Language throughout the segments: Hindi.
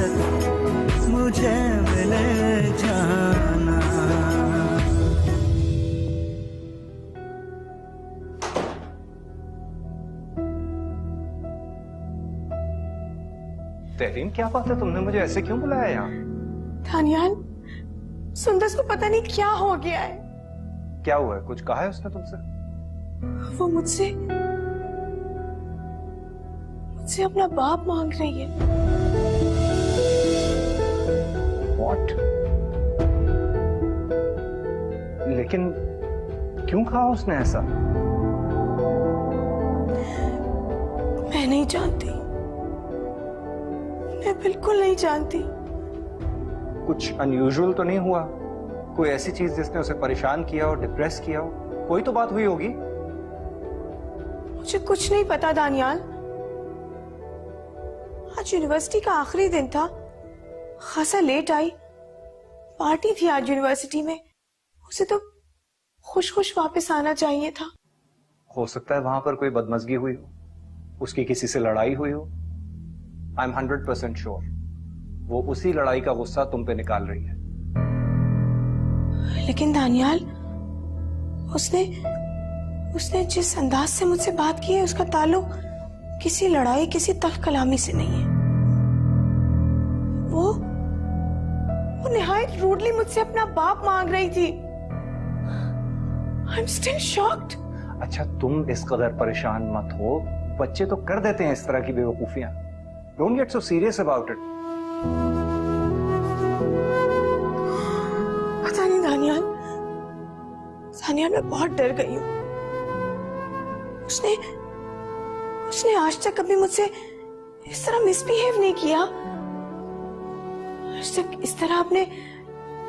फुर्सत मुझे मिले जाना। तहरीन, क्या बात है, तुमने मुझे ऐसे क्यों बुलाया यहाँ? दानियाल, सुंदर को पता नहीं क्या हो गया है। क्या हुआ है? कुछ कहा है उसने तुमसे? वो मुझसे अपना बाप मांग रही है। What? लेकिन क्यों कहा उसने ऐसा? मैं नहीं जानती, मैं बिल्कुल नहीं जानती। कुछ अनयूजुअल तो नहीं हुआ? कोई ऐसी चीज जिसने उसे परेशान किया हो, डिप्रेस किया हो? कोई तो बात हुई होगी। मुझे कुछ नहीं पता दानियाल। आज यूनिवर्सिटी का आखिरी दिन था, खासा लेट आई। पार्टी थी आज यूनिवर्सिटी में, उसे तो खुश खुश वापस आना चाहिए था। हो सकता है वहां पर कोई बदमजगी हुई हो, उसकी किसी से लड़ाई हुई हो। आई एम 100% श्योर वो उसी लड़ाई का गुस्सा तुम पे निकाल रही है। लेकिन दानियाल, उसने जिस अंदाज से मुझसे बात की है उसका ताल्लुक किसी लड़ाई, किसी तल्ख कलामी से नहीं है। वो निहायत रूडली मुझसे अपना बाप मांग रही थी। I am still shocked. अच्छा, तुम इस कदर परेशान मत हो, बच्चे तो कर देते हैं इस तरह की बेवकूफियां। Don't get so serious about it. पता नहीं दानियाल, मैं बहुत डर गई हूँ। उसने आज तक कभी मुझसे इस तरह मिसबिहेव नहीं किया। आज तक इस तरह अपने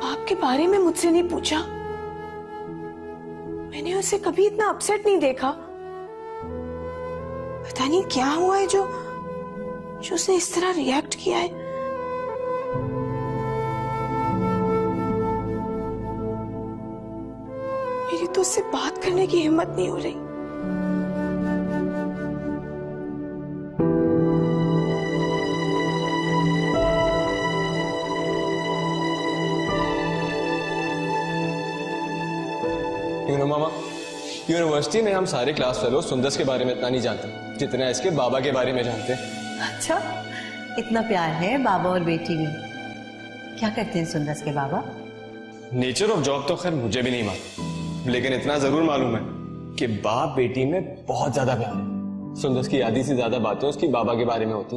बाप के बारे में मुझसे नहीं पूछा। मैंने उसे कभी इतना अपसेट नहीं देखा। पता नहीं क्या हुआ है जो उसने इस तरह रिएक्ट किया है। मेरी तो उससे बात करने की हिम्मत नहीं हो रही। मामा, यूनिवर्सिटी में हम सारे क्लास फेलो सुंदर के बारे में इतना नहीं जानते जितना इसके बाबा के बारे में जानते हैं। अच्छा, इतना प्यार है बाबा और बेटी में। क्या करते हैं सुंदर के बाबा? नेचर ऑफ जॉब तो खैर मुझे भी नहीं मालूम, लेकिन इतना जरूर मालूम है कि बाप बेटी में बहुत ज्यादा प्यार है। सुंदर की आधी से ज्यादा बातें उसकी बाबा के बारे में होती।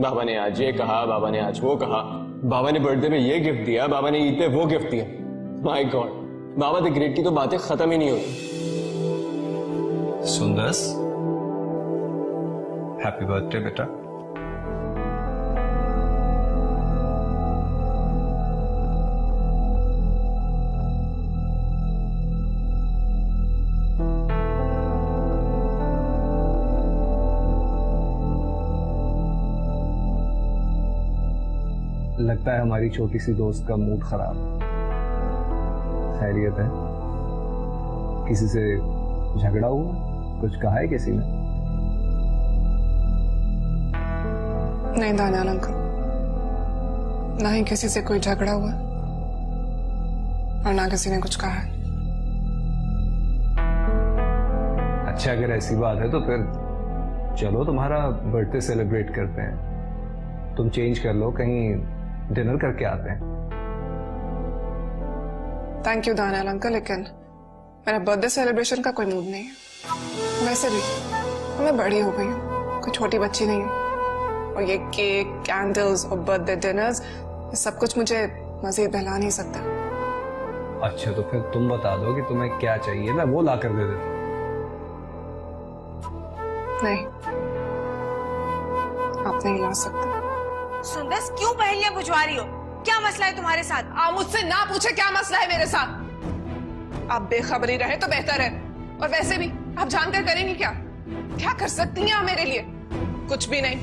बाबा ने आज ये कहा, बाबा ने आज वो कहा, बाबा ने बर्थडे में ये गिफ्ट दिया, बाबा ने ईद पे वो गिफ्ट दिया। My God, Baba the great की तो बातें खत्म ही नहीं होती। सुंदर, हैप्पी बर्थडे बेटा। लगता है हमारी छोटी सी दोस्त का मूड खराब। खैरियत है? किसी से झगड़ा हुआ? कुछ कहा है किसी ने? नहीं दानियाल अंकल, ना ही किसी से कोई झगड़ा हुआ और ना किसी ने कुछ कहा है। अच्छा, अगर ऐसी बात है तो फिर चलो तुम्हारा बर्थडे सेलिब्रेट करते हैं। तुम चेंज कर लो, कहीं डिनर करके आते हैं। थैंक यू दानियाल अंकल, लेकिन मेरा बर्थडे सेलिब्रेशन का कोई मूड नहीं है। वैसे भी मैं बड़ी हो गई हूँ, कोई छोटी बच्ची नहीं हूँ। और ये केक, कैंडल्स और बर्थडे डिनर्स, ये सब कुछ मुझे मजीद बहला नहीं सकता। अच्छा, तो फिर तुम बता दो कि तुम्हें क्या चाहिए, मैं वो ला कर दे देता हूँ। नहीं, आप नहीं ला सकते। सुंदर, क्यों पहेलियां बुझवा रही हो? क्या मसला है तुम्हारे साथ? आप मुझसे ना पूछे क्या मसला है मेरे साथ। आप बेखबरी रहे तो बेहतर है। और वैसे भी आप जानकर करेंगी क्या? क्या कर सकती हैं आप मेरे लिए? कुछ भी नहीं।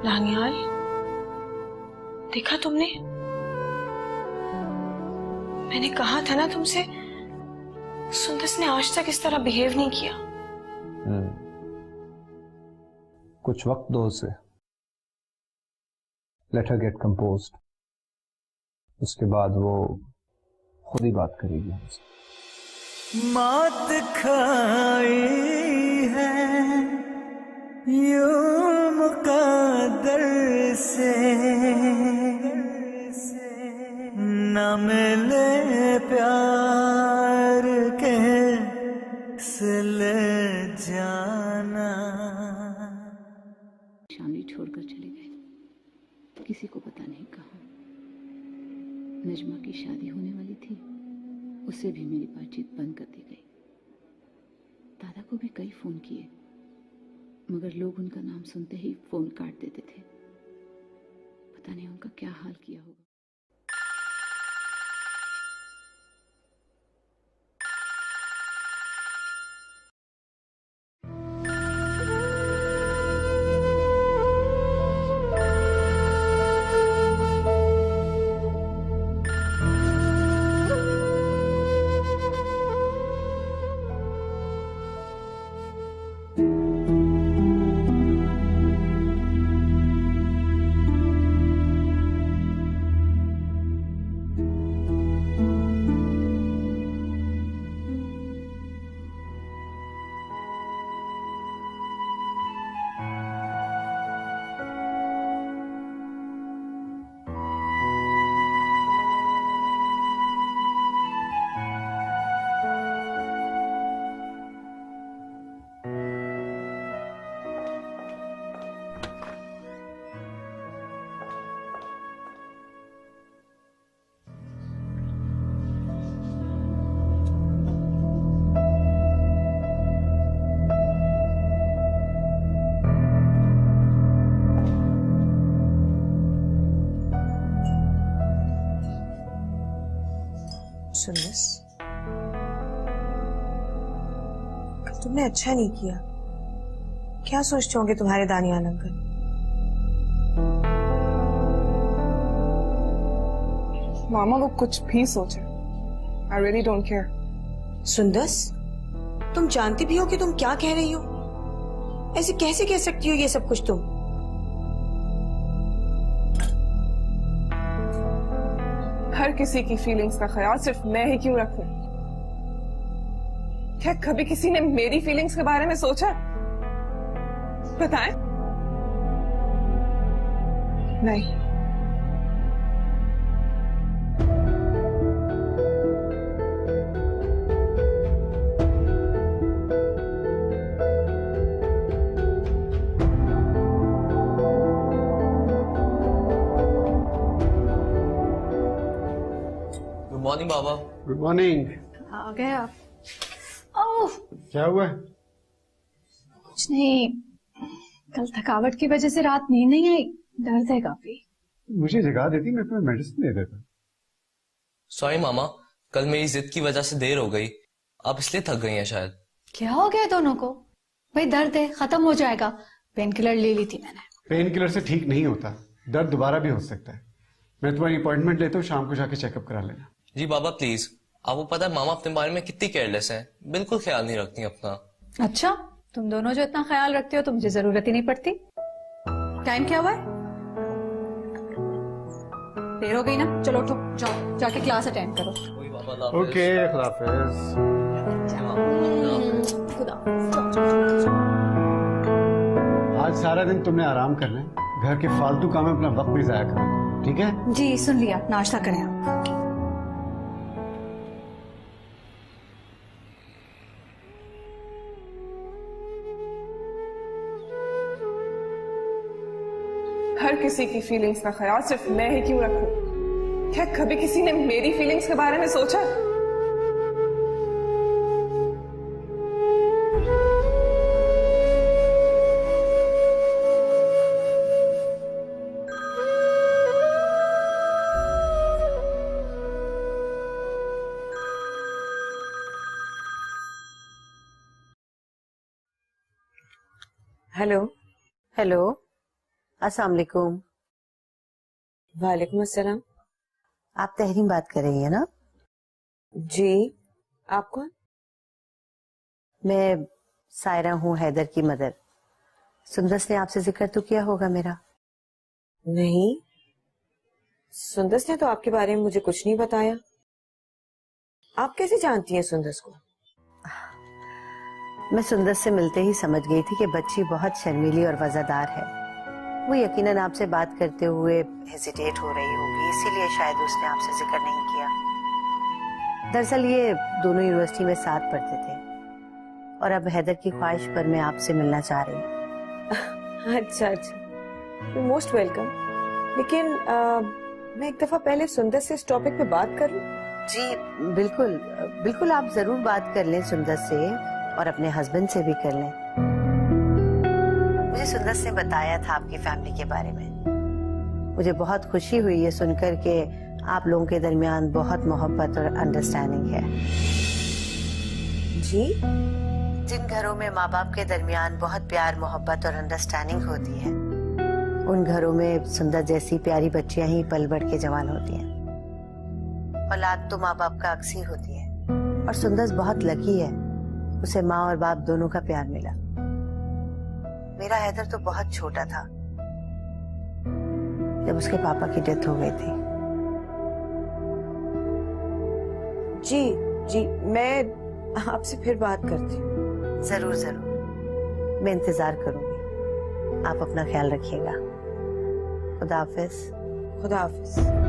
दानियाल, देखा तुमने? मैंने कहा था ना तुमसे, सुंदस ने आज तक इस तरह बिहेव नहीं किया। कुछ वक्त दो उसे, लेट हर गेट कंपोज्ड। उसके बाद वो खुद ही बात करेगी हमसे। मात खाई है यूं मुकद्दर से, न मिले प्यार के सिले जाना। शामली छोड़कर चले गए, किसी को पता नहीं कहा। नजमा की शादी होने वाली थी, उससे भी मेरी बातचीत बंद कर दी गई। दादा को भी कई फोन किए, मगर लोग उनका नाम सुनते ही फोन काट देते थे। पता नहीं उनका क्या हाल किया होगा। सुंदस, तुमने अच्छा नहीं किया। क्या सोचते होंगे तुम्हारे दानियाल अंकल? मामा वो कुछ भी सोचे, I really don't care. Sundas, तुम जानती भी हो कि तुम क्या कह रही हो? ऐसे कैसे कह सकती हो ये सब कुछ तुम? हर किसी की फीलिंग्स का ख्याल सिर्फ मैं ही क्यों रखूं? क्या कभी किसी ने मेरी फीलिंग्स के बारे में सोचा? बताएं? नहीं। गुड मॉर्निंग बाबा। Good morning. आ गए आप? ओह, क्या हुआ? कुछ नहीं, कल थकावट की वजह से रात नींद नहीं आई, दर्द है काफी। मुझे जगा देती, मैं तुम्हें मेडिसिन दे देता। सॉरी मामा, कल मेरी जिद की वजह से देर हो गई, आप इसलिए थक गई हैं शायद। क्या हो गया दोनों को? भाई दर्द है, खत्म हो जाएगा, पेन किलर ले ली थी मैंने। पेन किलर से ठीक नहीं होता, दर्द दोबारा भी हो सकता है। मैं तुम्हारी अपॉइंटमेंट लेता हूँ, शाम को जाके चेकअप करा लेना। जी बाबा प्लीज, आपको पता है मामा अपने बारे में कितनी केयरलेस हैं, बिल्कुल ख्याल नहीं रखती अपना। अच्छा, तुम दोनों जो इतना ख्याल रखते हो तो मुझे जरूरत ही नहीं पड़ती। टाइम क्या हुआ है? देर हो गई ना, चलो उठो, जाओ जाके क्लास अटेंड करो। ओके, खुदा हाफिज। आज सारा दिन तुमने आराम करना है, घर के फालतू काम में अपना वक्त भी जाया करना, ठीक है? जी सुन लिया, नाश्ता करें आप। हर किसी की फीलिंग्स का ख्याल सिर्फ मैं ही क्यों रखूं? क्या कभी किसी ने मेरी फीलिंग्स के बारे में सोचा? हेलो हेलो, अस्सलाम वालेकुम। वालेकुम अस्सलाम। आप तहरीम बात कर रही है ना? जी, आप कौन? मैं सायरा हूँ, हैदर की मदर। सुंदस ने आपसे जिक्र तो किया होगा मेरा? नहीं, सुंदस ने तो आपके बारे में मुझे कुछ नहीं बताया। आप कैसे जानती हैं सुंदस को? मैं सुंदस से मिलते ही समझ गई थी कि बच्ची बहुत शर्मीली और वफादार है। वो यकीनन आपसे बात करते हुए हेजिटेट हो रही होगी, इसीलिए शायद उसने आपसे जिक्र नहीं किया। दरअसल ये दोनों यूनिवर्सिटी में साथ पढ़ते थे और अब हैदर की ख्वाहिश पर मैं आपसे मिलना चाह रही हूँ। अच्छा अच्छा, मोस्ट वेलकम। लेकिन मैं एक दफा पहले सुंदस से इस टॉपिक पे बात कर लूं? जी बिल्कुल बिल्कुल, आप जरूर बात कर लें सुंदस से और अपने हस्बैंड से भी कर लें। मुझे सुंदस ने बताया था आपकी फैमिली के बारे में। मुझे बहुत खुशी हुई ये सुनकर कि आप लोगों के दरमियान बहुत मोहब्बत और अंडरस्टैंडिंग है। जी? जिन घरों में माँ बाप के दरमियान बहुत प्यार मोहब्बत और अंडरस्टैंडिंग होती है, उन घरों में सुंदर जैसी प्यारी बच्चियां ही पल बढ़ के जवान होती हैं। औलाद तो माँ बाप का अक्स ही होती है और सुंदर बहुत लकी है, उसे माँ और बाप दोनों का प्यार मिला। मेरा हैदर तो बहुत छोटा था जब उसके पापा की डेथ हो गई थी। जी जी, मैं आपसे फिर बात करती हूँ। जरूर जरूर, मैं इंतजार करूंगी। आप अपना ख्याल रखिएगा। खुदा हाफिज। खुदा हाफिज।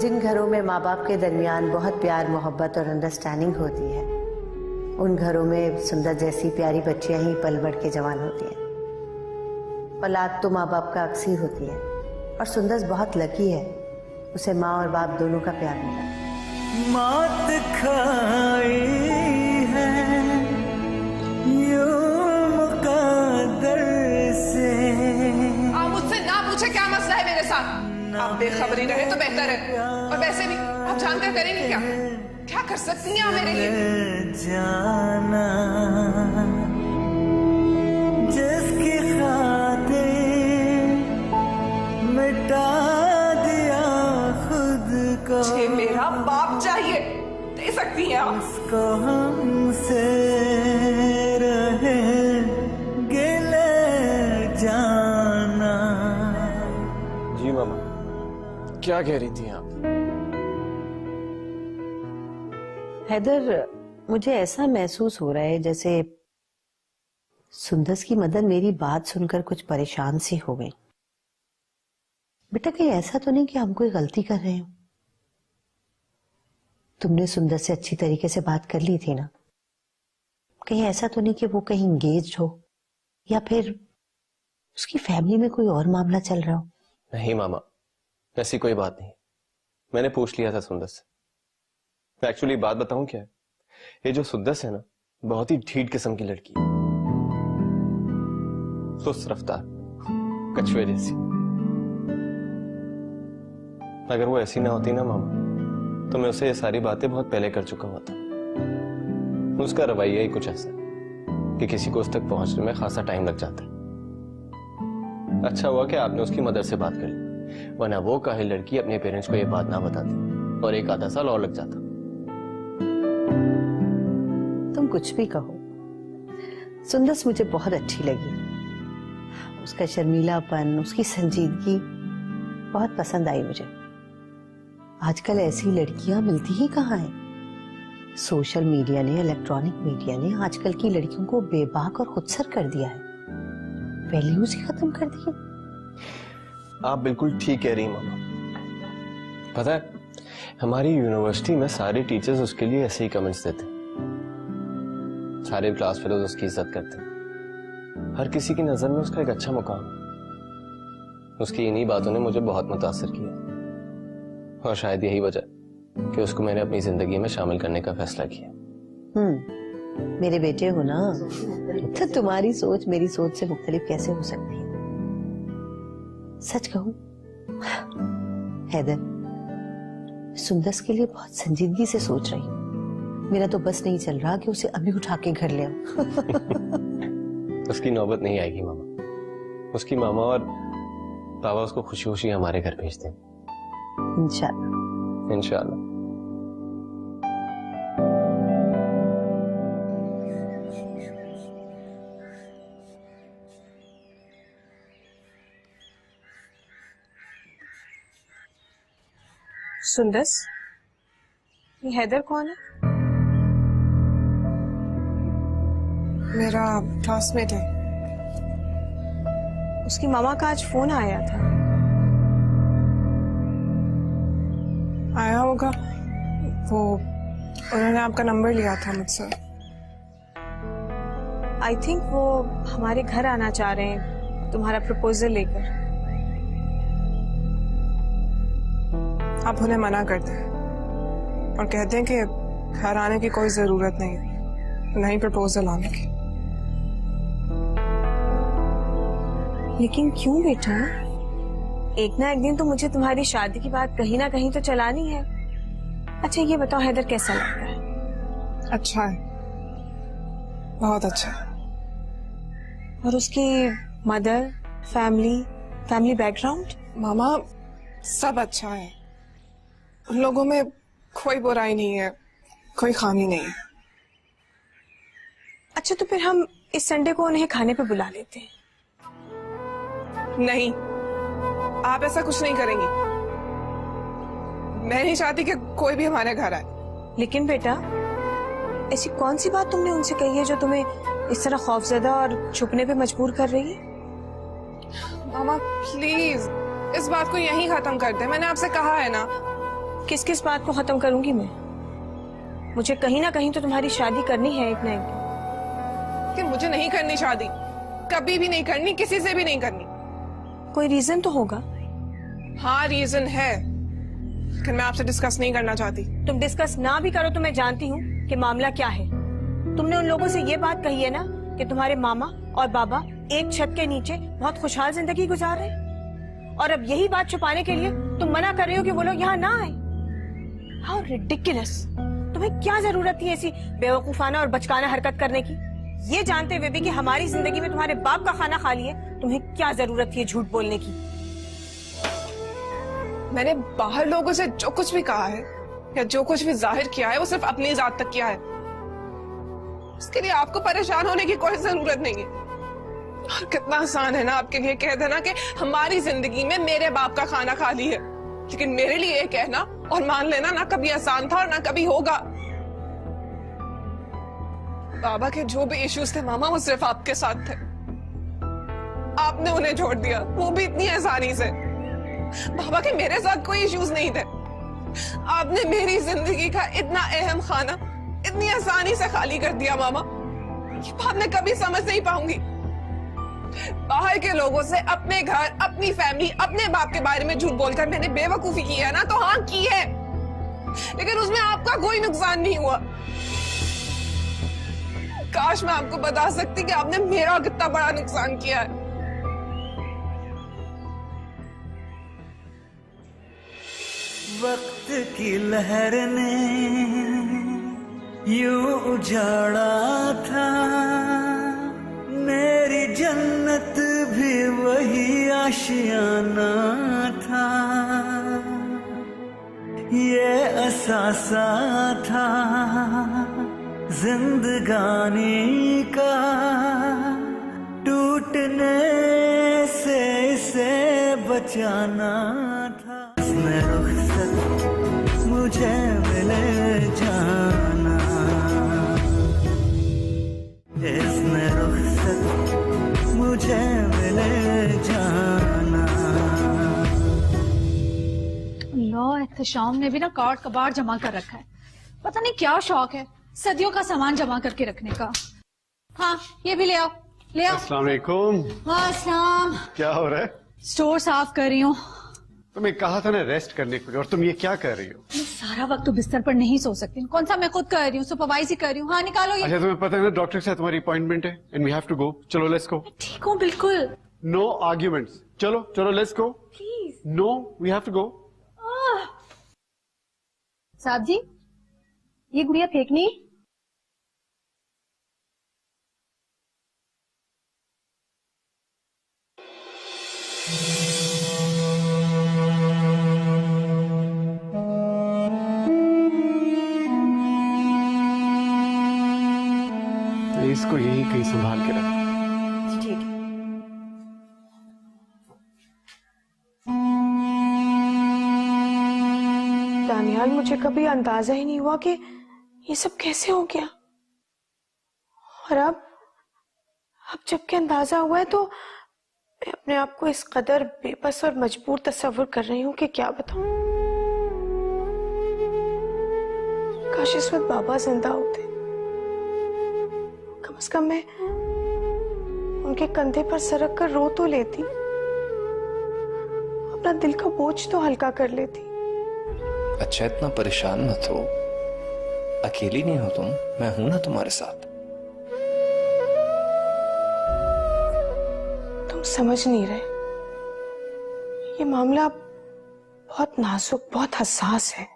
जिन घरों में माँ बाप के दरमियान बहुत प्यार मोहब्बत और अंडरस्टैंडिंग होती है, उन घरों में सुंदर जैसी प्यारी बच्चियां ही पल बढ़ के जवान होती हैं। औलाद तो माँ बाप का अक्स ही होती है और सुंदर बहुत लकी है, उसे माँ और बाप दोनों का प्यार मिला। मात खाई है यूं मुकद्दर से। आप मुझसे ना पूछे क्या मसला है मेरे साथ। आप बेखबरी रहे तो बेहतर है। और वैसे भी आप जानकर करेंगे क्या? क्या कर सकती हैं आप मेरे लिए? जाना जिसकी खातिर मिटा दिया खुद को। मुझे मेरा बाप चाहिए, दे सकती हैं आप। उसको हमसे रहे गिले जाना। जी मामा, क्या कह रही थी आप? हैदर, मुझे ऐसा महसूस हो रहा है जैसे सुंदस की मदर मेरी बात सुनकर कुछ परेशान सी हो गई। बेटा, कहीं ऐसा तो नहीं कि हम कोई गलती कर रहे हो? तुमने सुंदर से अच्छी तरीके से बात कर ली थी ना? कहीं ऐसा तो नहीं कि वो कहीं इंगेज्ड हो या फिर उसकी फैमिली में कोई और मामला चल रहा हो? नहीं मामा, ऐसी कोई बात नहीं। मैंने पूछ लिया था सुंदर से। एक्चुअली बात बताऊं क्या है, ये जो सुंदस है ना, बहुत ही ढीठ किस्म की लड़की है। सुस्त रफ्तार, कछुए जैसी। अगर वो ऐसी ना होती ना मामा, तो मैं उसे ये सारी बातें बहुत पहले कर चुका होता। उसका रवैया ही कुछ ऐसा कि किसी को उस तक पहुंचने में खासा टाइम लग जाता है। अच्छा हुआ कि आपने उसकी मदर से बात कर ली, वरना वो काहिल लड़की अपने पेरेंट्स को ये बात ना बताती और एक आधा साल और लग जाता। तुम कुछ भी कहो, सुंदस मुझे बहुत अच्छी लगी। उसका शर्मीलापन, उसकी संजीदगी बहुत पसंद आई मुझे। आजकल ऐसी लड़कियां मिलती ही कहाँ हैं? सोशल मीडिया ने, इलेक्ट्रॉनिक मीडिया ने आजकल की लड़कियों को बेबाक और खुदसर कर दिया है, वैल्यूज ही खत्म कर दी। आप बिल्कुल ठीक कह रही मामा। पता है, हमारी यूनिवर्सिटी में सारे टीचर्स उसके लिए ऐसे ही कमेंट्स देते, सारे क्लास फेलोज उसकी इज्जत करते, हर किसी की नजर में उसका एक अच्छा मुकाम है। उसकी इन्हीं बातों ने मुझे बहुत मुतासिर किया और शायद यही वजह कि उसको मैंने अपनी जिंदगी में शामिल करने का फैसला किया। मेरे बेटे हो ना, तो तुम्हारी सोच मेरी सोच से मुख्तलिफ कैसे हो सकती है? सच कहूं हैदर, सुंदस के लिए बहुत संजीदगी से सोच रही हूँ। मेरा तो बस नहीं चल रहा कि उसे अभी उठा के घर ले आऊं। उसकी नौबत नहीं आएगी मामा। उसकी मामा और बाबा उसको खुशी खुशी हमारे घर भेजते हैं। इंशाल्लाह। इंशाल्लाह। सुंदस, ये हैदर कौन है? मेरा क्लासमेट है। उसकी मामा का आज फोन आया था। आया होगा, वो उन्होंने आपका नंबर लिया था मुझसे। आई थिंक वो हमारे घर आना चाह रहे हैं तुम्हारा प्रपोजल लेकर। आप उन्हें मना कर दें और कहते हैं कि घर आने की कोई जरूरत नहीं है, नहीं प्रपोजल आने की। लेकिन क्यों बेटा? एक ना एक दिन तो मुझे तुम्हारी शादी की बात कहीं ना कहीं तो चलानी है। अच्छा ये बताओ हैदर कैसा लगता है? अच्छा है, बहुत अच्छा है। और उसकी मदर, फैमिली बैकग्राउंड? मामा सब अच्छा है, उन लोगों में कोई बुराई नहीं है, कोई खामी नहीं है। अच्छा तो फिर हम इस संडे को उन्हें खाने पे बुला लेते हैं। नहीं, आप ऐसा कुछ नहीं करेंगी। मैं नहीं चाहती कि कोई भी हमारे घर आए। लेकिन बेटा, ऐसी कौन सी बात तुमने उनसे कही है जो तुम्हें इस तरह खौफजदा और छुपने पे मजबूर कर रही है? मामा प्लीज इस बात को यहीं खत्म कर दे। मैंने आपसे कहा है ना। किस किस बात को खत्म करूंगी मैं? मुझे कहीं ना कहीं तो तुम्हारी शादी करनी है एक ना एक दिन। कि मुझे नहीं करनी शादी, कभी भी नहीं करनी, किसी से भी नहीं करनी। कोई रीजन तो होगा? हाँ रीजन है, लेकिन मैं आपसे डिस्कस नहीं करना चाहती। तुम डिस्कस ना भी करो तो मैं जानती हूँ कि मामला क्या है। तुमने उन लोगों से ये बात कही है ना कि तुम्हारे मामा और बाबा एक छत के नीचे बहुत खुशहाल जिंदगी गुजार रहे हैं, और अब यही बात छुपाने के लिए तुम मना कर रही हो कि वो लोग यहाँ ना आए। How ridiculous! तुम्हें क्या जरूरत थी ऐसी बेवकूफाना और बचकाना हरकत करने की? ये जानते हुए भी कि हमारी जिंदगी में तुम्हारे बाप का खाना खाली है, तुम्हें क्या जरूरत थी झूठ बोलने की? मैंने बाहर लोगों से जो कुछ भी कहा है या जो कुछ भी जाहिर किया है वो सिर्फ अपनी जात तक किया है। इसके लिए आपको परेशान होने की कोई जरूरत नहीं है। और कितना आसान है ना आपके लिए कह देना कि हमारी जिंदगी में मेरे बाप का खाना खाली है, लेकिन मेरे लिए ये कहना और मान लेना ना कभी आसान था और ना कभी होगा। बाबा के जो भी इश्यूज थे मामा, वो सिर्फ आपके साथ थे। आपने उन्हें छोड़ दिया, वो भी इतनी आसानी से। बाबा के मेरे साथ कोई इश्यूज नहीं थे। आपने मेरी जिंदगी का इतना अहम खाना इतनी आसानी से खाली कर दिया मामा। ये बात मैं कभी समझ नहीं पाऊंगी। बाहर के लोगों से अपने घर, अपनी फैमिली, अपने बाप के बारे में झूठ बोलकर मैंने बेवकूफी की है ना, तो हाँ की है, लेकिन उसमें आपका कोई नुकसान नहीं हुआ। काश मैं आपको बता सकती कि आपने मेरा कितना बड़ा नुकसान किया है। वक्त की लहर ने यूं उजाड़ा था, मेरी जन्नत भी वही आशियाना था। ये असासा था जिंदगानी का, टूटने से इसे बचाना था। इसमें रुखसत मुझे मिले जाना, इसमें रुखसत मुझे मिले जाना। लो एहतशाम ने भी ना कार्ड कबाड़ जमा कर रखा है। पता नहीं क्या शौक है सदियों का सामान जमा करके रखने का। हाँ ये भी ले आओ, ले आओ। अस्सलाम वालेकुम। अस्सलाम। क्या हो रहा है? स्टोर साफ कर रही हूँ। तुम्हें कहा था ना रेस्ट करने के लिए, और तुम ये क्या कर रही हो? मैं सारा वक्त तो बिस्तर पर नहीं सो सकती। कौन सा मैं खुद कर रही हूँ, सुपरवाइज ही कर रही हूँ। हाँ निकालो ये। अच्छा तुम्हें पता है ना डॉक्टर के साथ तुम्हारी अपॉइंटमेंट है and we have to go. चलो लेट्स गो। ठीक हूँ बिल्कुल। No arguments. चलो चलो let's go. Please. No we have to go. साहब जी, ये गुड़िया फेंकनी। इसको यही कहीं संभाल के रख। ठीक है। दानियाल, मुझे कभी अंदाजा ही नहीं हुआ कि ये सब कैसे हो गया। और अब जबकि अंदाजा हुआ है तो मैं अपने आप को इस कदर बेबस और मजबूर तस्वीर कर रही हूँ कि क्या बताऊं। काश इस वक्त बाबा जिंदा होते, कम से कम मैं उनके कंधे पर सरक कर रो तो लेती, अपना दिल का बोझ तो हल्का कर लेती। अच्छा इतना परेशान मत हो, अकेली नहीं हो तुम, मैं हूं ना तुम्हारे साथ। तुम समझ नहीं रहे, ये मामला बहुत नाजुक, बहुत हसास है।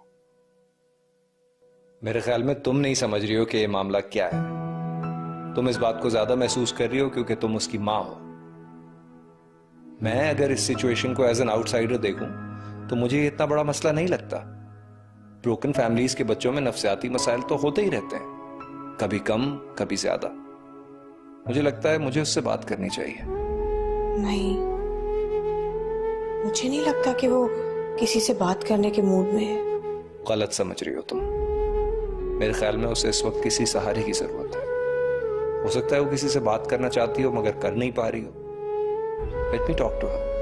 मेरे ख्याल में तुम नहीं समझ रही हो कि ये मामला क्या है। तुम इस बात को ज्यादा महसूस कर रही हो क्योंकि तुम उसकी मां हो। मैं अगर इस सिचुएशन को एज एन आउटसाइडर देखूं तो मुझे ये इतना बड़ा मसला नहीं लगता। ब्रोकन फैमिलीज के बच्चों में नफ्सियाती मसाइल तो होते ही रहते हैं, कभी कम कभी ज्यादा। मुझे लगता है मुझे उससे बात करनी चाहिए। नहीं, मुझे नहीं लगता कि वो किसी से बात करने के मूड में है। गलत समझ रही हो तुम। मेरे ख्याल में उसे इस वक्त किसी सहारे की जरूरत है। हो सकता है वो किसी से बात करना चाहती हो मगर कर नहीं पा रही हो। Let me talk to her.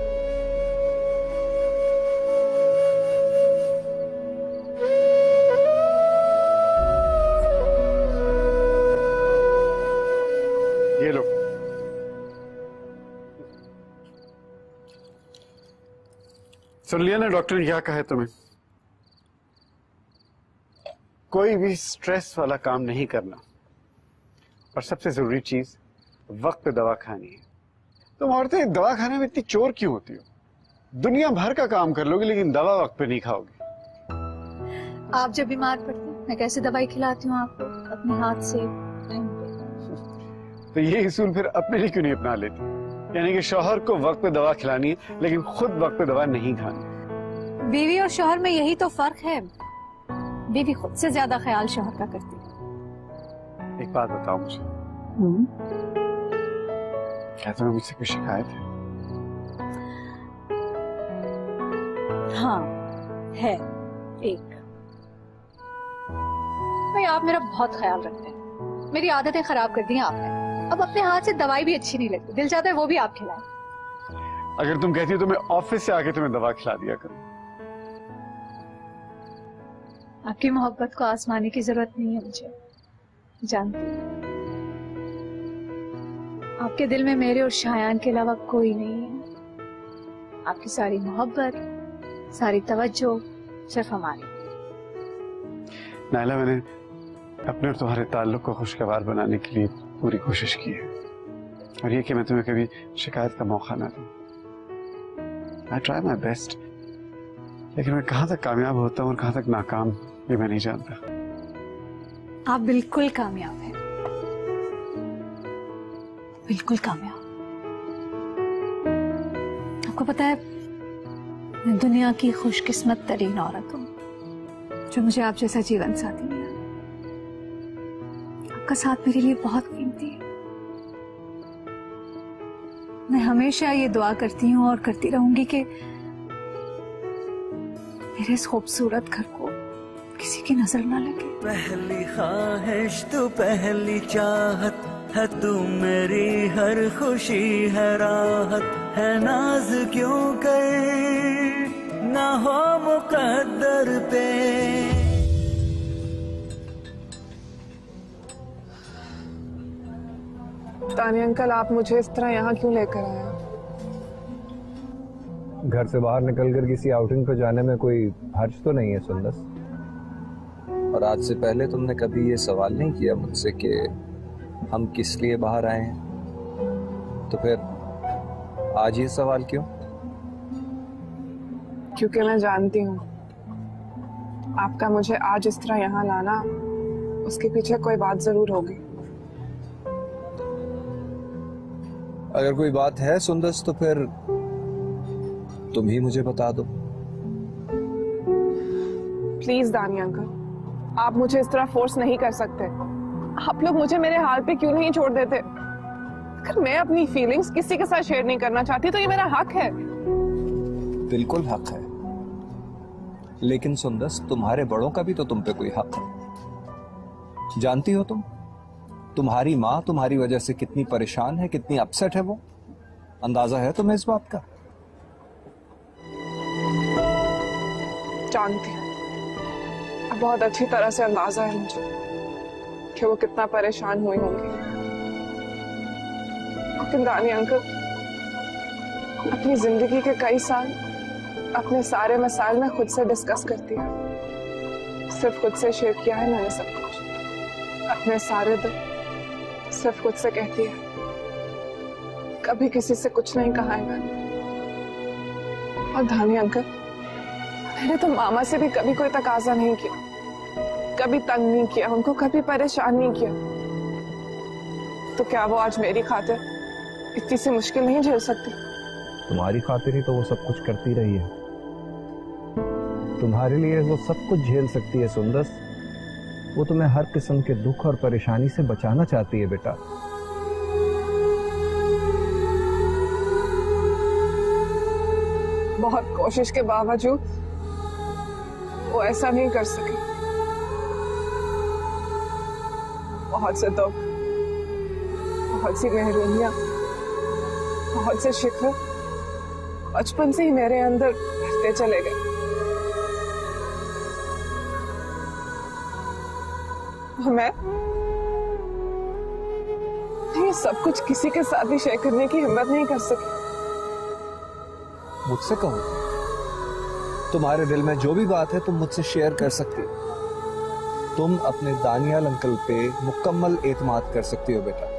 ये लो। सुन लिया ना डॉक्टर ने क्या कहा है तुम्हें? कोई भी स्ट्रेस वाला काम नहीं करना, और सबसे जरूरी चीज वक्त पे दवा खानी है। तुम औरतें दवा खाने में इतनी चोर क्यों होती हो? दुनिया भर का काम कर लोगे लेकिन दवा वक्त पे नहीं खाओगे। आप जब बीमार पड़ते हैं मैं कैसे दवाई खिलाती हूँ आपको, अपने हाथ से। तो ये उसूल फिर अपने लिए क्यों नहीं अपना लेती? यानी कि शौहर को वक्त पे दवा खिलानी है लेकिन खुद वक्त पे दवा नहीं खानी। बीवी और शौहर में यही तो फर्क है, बीवी खुद से ज्यादा ख्याल शौहर का करती है। एक बात बताओ मुझे, क्या तुम्हें मुझसे कोई शिकायत है? हाँ है एक। भाई आप मेरा बहुत ख्याल रखते हैं, मेरी आदतें खराब कर दी हैं आपने। अब अपने हाथ से दवाई भी अच्छी नहीं लगती, दिल चाहता है वो भी आप खिलाएं। अगर तुम कहती हो तो मैं ऑफिस से आके तुम्हें दवा खिला दिया करूं। आपकी मोहब्बत को आजमाने की जरूरत नहीं है, मुझे जानती हूँ। आपके दिल में मेरे और शायान के अलावा कोई नहीं है। आपकी सारी मोहब्बत, सारी तवज्जो सिर्फ हमारी। नायला, मैंने अपने और तुम्हारे ताल्लुक को खुशगवार बनाने के लिए पूरी कोशिश की है, और ये कि मैं तुम्हें कभी शिकायत का मौका ना दूं। आई ट्राई माई बेस्ट, लेकिन मैं कहां तक कामयाब होता हूं और कहां तक नाकाम ये मैं नहीं जानता। आप बिल्कुल कामयाब हैं, बिल्कुल कामयाब। आपको पता है मैं दुनिया की खुशकिस्मत तरीन औरत हूँ जो मुझे आप जैसा जीवन साथी मिला। आपका साथ मेरे लिए बहुत कीमती है। मैं हमेशा ये दुआ करती हूँ और करती रहूंगी कि मेरे इस खूबसूरत घर को किसी की नजर ना लगे। पहली ख्वाहिश तू, पहली चाहत है तू, मेरी हर खुशी है राहत है। नाज क्यों कर ना हो मुकद्दर पे। तानिया अंकल, आप मुझे इस तरह यहाँ क्यों लेकर आए? घर से बाहर निकलकर किसी आउटिंग पर जाने में कोई हर्ज तो नहीं है सुंदस। और आज से पहले तुमने कभी ये सवाल नहीं किया मुझसे कि हम किस लिए बाहर आए हैं, तो फिर आज ये सवाल क्यों? क्योंकि मैं जानती हूँ आपका मुझे आज इस तरह यहाँ लाना, उसके पीछे कोई बात जरूर होगी। अगर कोई बात है सुंदस तो फिर तुम ही मुझे बता दो। प्लीज दानी अंकल, आप मुझे इस तरह फोर्स नहीं कर सकते। आप लोग मुझे मेरे हाल पे क्यों नहीं छोड़ देते? अगर मैं अपनी फीलिंग्स किसी के साथ शेयर नहीं करना चाहती तो ये मेरा हक है। बिल्कुल हक है, लेकिन सुंदस तुम्हारे बड़ों का भी तो तुम पे कोई हक है। जानती हो तुम्हारी माँ तुम्हारी वजह से कितनी परेशान है, कितनी अपसेट है वो? अंदाजा है तुम्हें इस बात का? जानती हूँ, बहुत अच्छी तरह से अंदाजा है मुझे कि वो कितना परेशान हुई होंगी। लेकिन दानी अंकल, अपनी जिंदगी के कई साल अपने सारे मसाइल में खुद से डिस्कस करती है। सिर्फ खुद से शेयर किया है मैंने सब कुछ, अपने सारे दिल सिर्फ खुद से कहती है। कभी किसी से कुछ नहीं कहा है मैंने। और दानी अंकल, मैंने तो मामा से भी कभी कोई तकाजा नहीं किया, कभी तंग नहीं किया, उनको कभी परेशान नहीं किया। तो क्या वो आज मेरी खातिर इतनी सी मुश्किल नहीं झेल सकती? तुम्हारी खातिर ही तो वो सब कुछ करती रही है। तुम्हारे लिए वो सब कुछ झेल सकती है सुंदस। वो तुम्हें हर किस्म के दुख और परेशानी से बचाना चाहती है बेटा। बहुत कोशिश के बावजूद वो ऐसा नहीं कर सके। बहुत से दुख, बहुत सी महरूमियां, बहुत से शिकवे बचपन से ही मेरे अंदर बढ़ते चले गए। मैं ये सब कुछ किसी के साथ भी शेयर करने की हिम्मत नहीं कर सकी। मुझसे कहो, तुम्हारे दिल में जो भी बात है तुम मुझसे शेयर कर सकती हो। तुम अपने दानियाल अंकल पे मुकम्मल एतमाद कर सकती हो बेटा।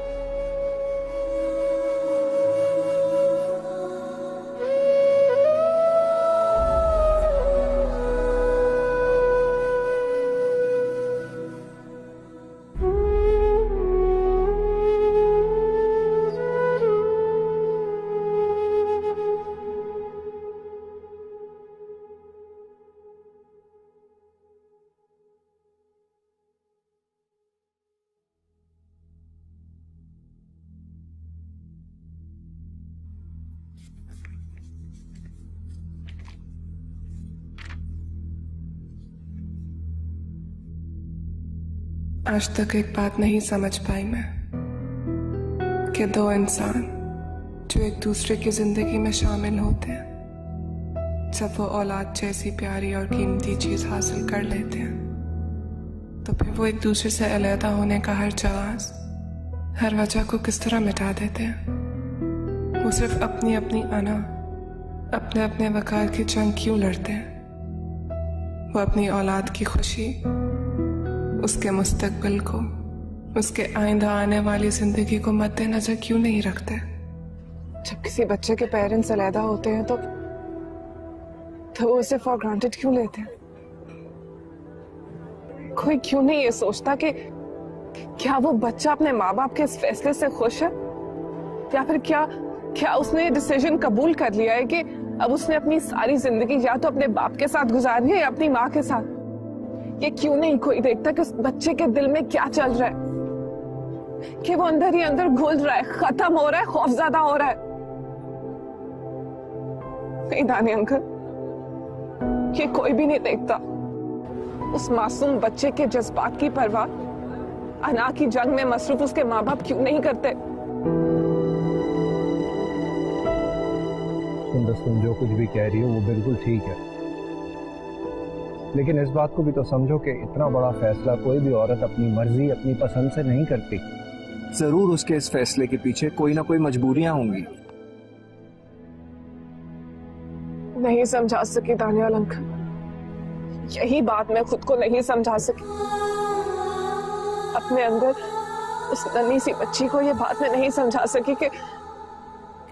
आज तक एक बात नहीं समझ पाई मैं कि दो इंसान जो एक दूसरे की जिंदगी में शामिल होते हैं, जब वो औलाद जैसी प्यारी और कीमती चीज हासिल कर लेते हैं, तो फिर वो एक दूसरे से अलहदा होने का हर जवाज, हर वजह को किस तरह मिटा देते हैं। वो सिर्फ अपनी अपनी अना, अपने अपने वकार की जंग क्यों लड़ते हैं? वो अपनी औलाद की खुशी, उसके मुस्तकबिल को, उसके आइंदा आने वाली जिंदगी को मद्देनजर क्यों नहीं रखते? जब किसी बच्चे के पेरेंट्स अलहदा होते हैं तो वो उसे फॉर ग्रांटेड क्यों लेते हैं? कोई क्यों नहीं ये सोचता कि क्या वो बच्चा अपने माँ बाप के इस फैसले से खुश है, या फिर क्या उसने ये डिसीजन कबूल कर लिया है कि अब उसने अपनी सारी जिंदगी या तो अपने बाप के साथ गुजारनी है या अपनी माँ के साथ। ये क्यों नहीं कोई देखता कि उस बच्चे के दिल में क्या चल रहा है, कि वो अंदर ही अंदर घुल रहा है, खत्म हो रहा है, खौफज़दा हो रहा है। नहीं दानी अंकल, ये कोई भी नहीं देखता। उस मासूम बच्चे के जज्बात की परवाह अना की जंग में मसरूफ उसके माँ बाप क्यों नहीं करते? तुम जो कुछ भी कह रही हो वो बिल्कुल ठीक है, लेकिन इस बात को भी तो समझो कि इतना बड़ा फैसला कोई भी औरत अपनी मर्जी, अपनी पसंद से नहीं करती। जरूर उसके इस फैसले के पीछे कोई ना कोई मजबूरियां होंगी। नहीं समझा सकी दानियाल अंकल, यही बात मैं खुद को नहीं समझा सकी। अपने अंदर उस नन्ही सी बच्ची को ये बात मैं नहीं समझा सकी कि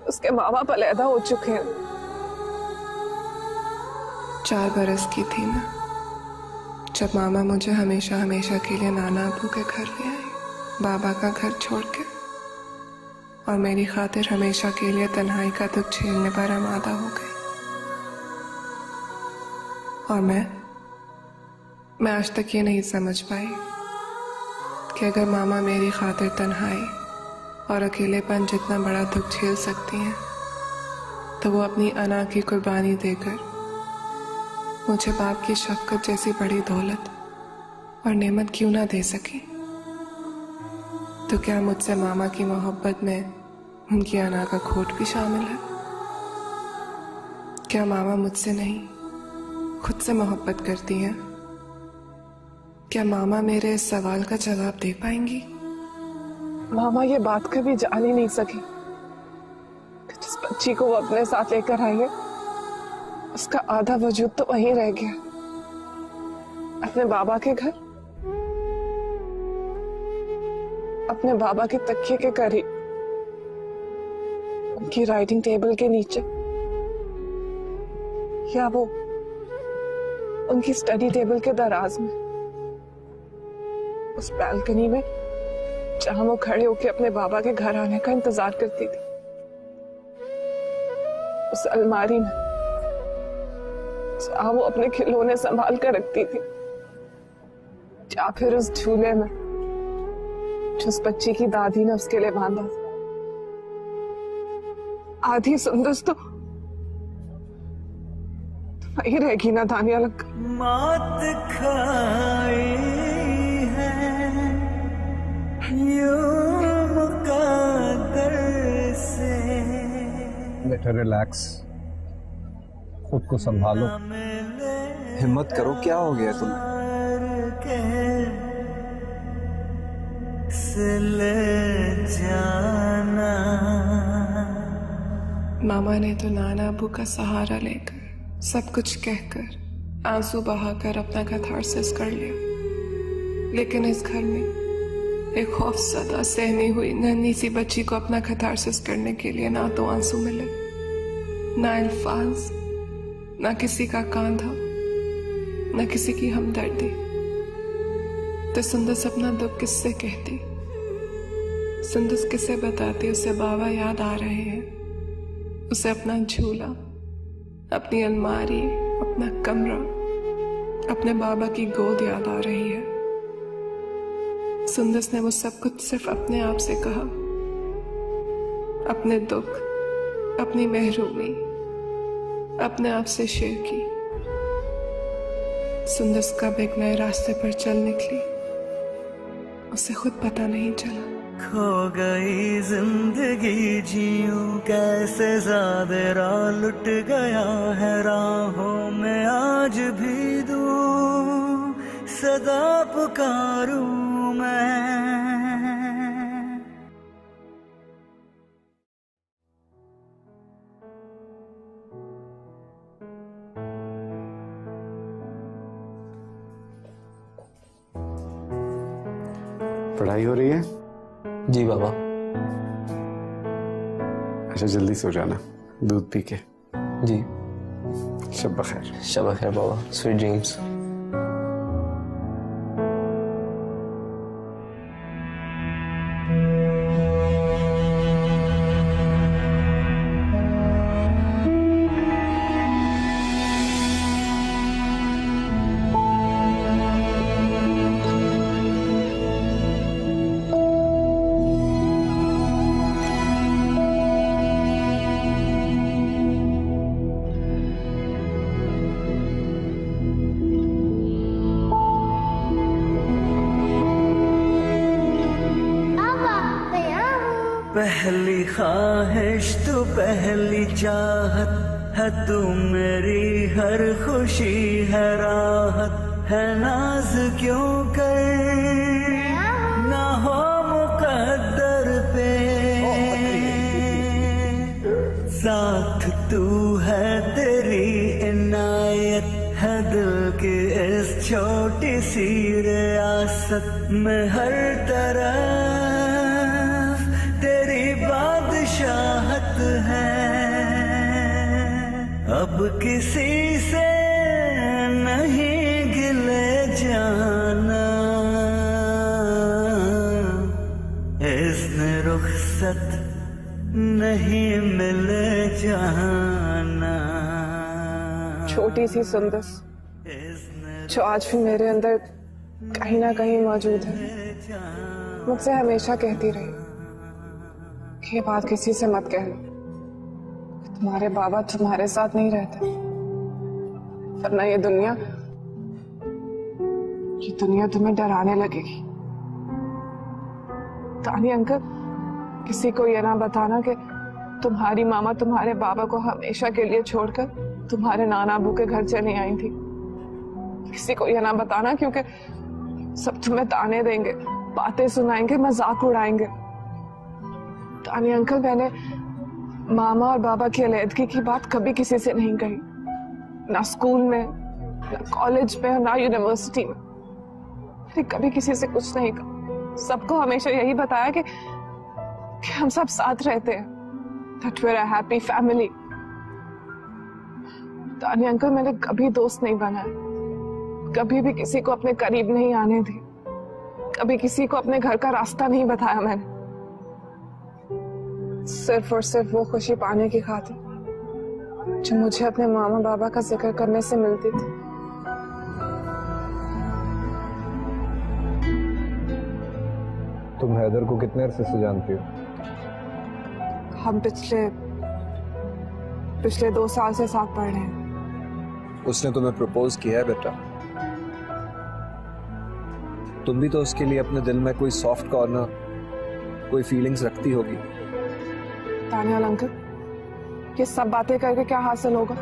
उसके माँ बाप अलहदा हो चुके हैं। 4 बरस की थी मैं जब मामा मुझे हमेशा हमेशा के लिए नाना अबू के घर ले आए, बाबा का घर छोड़ के, और मेरी खातिर हमेशा के लिए तन्हाई का दुख झेलने पर आमादा हो गई। और मैं आज तक ये नहीं समझ पाई कि अगर मामा मेरी खातिर तन्हाई और अकेलेपन जितना बड़ा दुख झेल सकती हैं, तो वो अपनी अना की कुर्बानी देकर मुझे बाप की शफकत जैसी बड़ी दौलत और नेमत क्यों ना दे सकी। तो क्या मुझसे मामा की मोहब्बत में उनकी अना का खोट भी शामिल है? क्या मामा मुझसे नहीं खुद से मोहब्बत करती हैं? क्या मामा मेरे इस सवाल का जवाब दे पाएंगी? मामा ये बात कभी जान ही नहीं सकी कि जिस बच्ची को वो अपने साथ लेकर आई है, उसका आधा वजूद तो वहीं रह गया, अपने बाबा के घर, अपने बाबा के तकिए के करीब, उनकी राइटिंग टेबल के नीचे, या वो उनकी स्टडी टेबल के दराज में, उस बैल्कनी में जहां वो खड़े होकर अपने बाबा के घर आने का इंतजार करती थी, उस अलमारी में जहां वो अपने खिलौने संभाल कर रखती थी, या फिर उस झूले में जो उस बच्ची की दादी ने उसके लिए बांधा था। आधी सुंदस तो वही रहेगी ना दानियाल अंकल। मात खाई है यूं मुकद्दर से। बेटा रिलैक्स, खुद को संभालो, हिम्मत करो। क्या हो गया तुम्हें? मामा ने तो नाना अबू का सहारा लेकर सब कुछ कहकर आंसू बहाकर अपना कैथारसिस कर लिया, लेकिन इस घर में एक खौफ सदा सहमी हुई नन्ही सी बच्ची को अपना कैथारसिस करने के लिए ना तो आंसू मिले, ना अल्फाज, ना किसी का कांधा, ना किसी की हमदर्दी। तो सुंदस अपना दुख किससे कहती, सुंदस किसे बताती? उसे बाबा याद आ रहे हैं, उसे अपना झूला, अपनी अलमारी, अपना कमरा, अपने बाबा की गोद याद आ रही है। सुंदस ने वो सब कुछ सिर्फ अपने आप से कहा, अपने दुख, अपनी महरूमी अपने आप से शेयर की। सुंदस कब एक नए रास्ते पर चल निकली, उसे खुद पता नहीं चला। खो गई जिंदगी जीऊं कैसे, ज़ादेरा लुट गया है राहों में, आज भी दूं सदा पुकारूं मैं। पढ़ाई हो रही है? जी बाबा। अच्छा जल्दी सो जाना, दूध पी के। जी। शब बखैर। शब बखैर बाबा, स्वीट ड्रीम्स। पहली ख्वाहिश तो पहली चाहत है, तू मेरी हर खुशी है राहत है, नाज क्यों कर ना हो मुकद्दर पे, साथ तू है तेरी रुखसत में हर तरफ तेरी बादशाहत है, अब किसी से नहीं गिले जाना, इसने रुखसत नहीं मिले जाना। छोटी सी सुंदस जो आज भी मेरे अंदर कहीं ना कहीं मौजूद है, मुझसे हमेशा कहती रही कि ये बात किसी से मत कहना, तुम्हारे बाबा तुम्हारे साथ नहीं रहते, वरना ये दुनिया तुम्हें डराने लगेगी। तानी अंकल, किसी को ये ना बताना कि तुम्हारी मामा तुम्हारे बाबा को हमेशा के लिए छोड़कर तुम्हारे नाना अबू के घर चली आई थी। किसी को ये ना बताना, क्योंकि सब तुम्हें ताने देंगे, बातें सुनाएंगे, मजाक उड़ाएंगे। तानी अंकल, मैंने मामा और बाबा की अलहदगी की बात कभी किसी से नहीं कही, ना स्कूल में, ना कॉलेज में, ना यूनिवर्सिटी में। मैंने कभी किसी से कुछ नहीं कहा। सबको हमेशा यही बताया कि हम सब साथ रहते हैं, that we're a happy family। तानी अंकल, मैंने कभी दोस्त नहीं बनाया, कभी भी किसी को अपने करीब नहीं आने दी, कभी किसी को अपने घर का रास्ता नहीं बताया मैंने, सिर्फ और सिर्फ वो खुशी पाने की खातिर जो मुझे अपने मामा बाबा का जिक्र करने से मिलती थी। तुम हैदर को कितने अरसे से जानती हो? हम पिछले 2 साल से साथ पढ़ रहे हैं। उसने तुम्हें प्रपोज किया है बेटा? तुम भी तो उसके लिए अपने दिल में कोई सॉफ्ट कॉर्नर, कोई फीलिंग्स रखती होगी। तानियाल अंकल, ये सब बातें करके क्या हासिल होगा?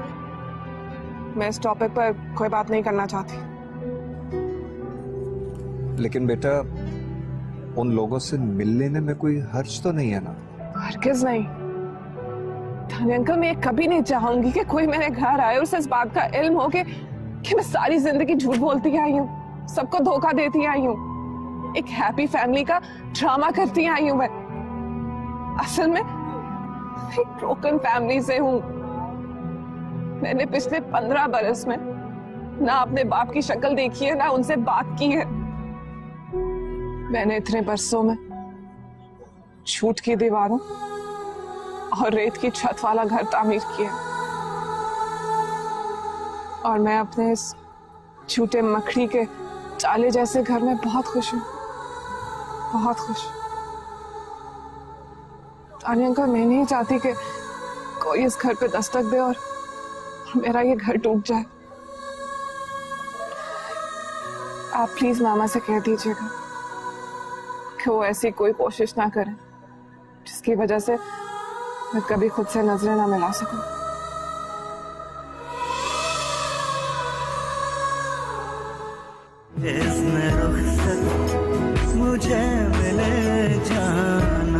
मैं इस टॉपिक पर कोई बात नहीं करना चाहती। लेकिन बेटा, उन लोगों से मिल लेने में कोई हर्ज तो नहीं है ना? हरगिज़ नहीं। तानिया अंकल, मैं कभी नहीं चाहूंगी कि कोई मेरे घर आए और उसे इस बात का इल्म हो कि मैं सारी जिंदगी झूठ बोलती आई हूँ, सबको धोखा देती आई हूँ, एक हैप्पी फैमिली का ड्रामा करती आई हूँ। मैं असल में एक ब्रोकन फैमिली से हूँ। मैंने पिछले 15 बरस में ना अपने बाप की शक्ल देखी है, ना उनसे बात की है। मैंने इतने बरसों में झूठ की दीवारों और रेत की छत वाला घर तामीर किया, और मैं अपने इस झूठे मकड़ी के चाले जैसे घर में बहुत खुश हूँ, बहुत खुश। तानिया अंकल, मैं नहीं चाहती कि कोई इस घर पे दस्तक दे और मेरा ये घर टूट जाए। आप प्लीज मामा से कह दीजिएगा कि वो ऐसी कोई कोशिश ना करें जिसकी वजह से मैं कभी खुद से नजरें ना मिला सकूं। इसने रुखसत मुझे मिले जाना,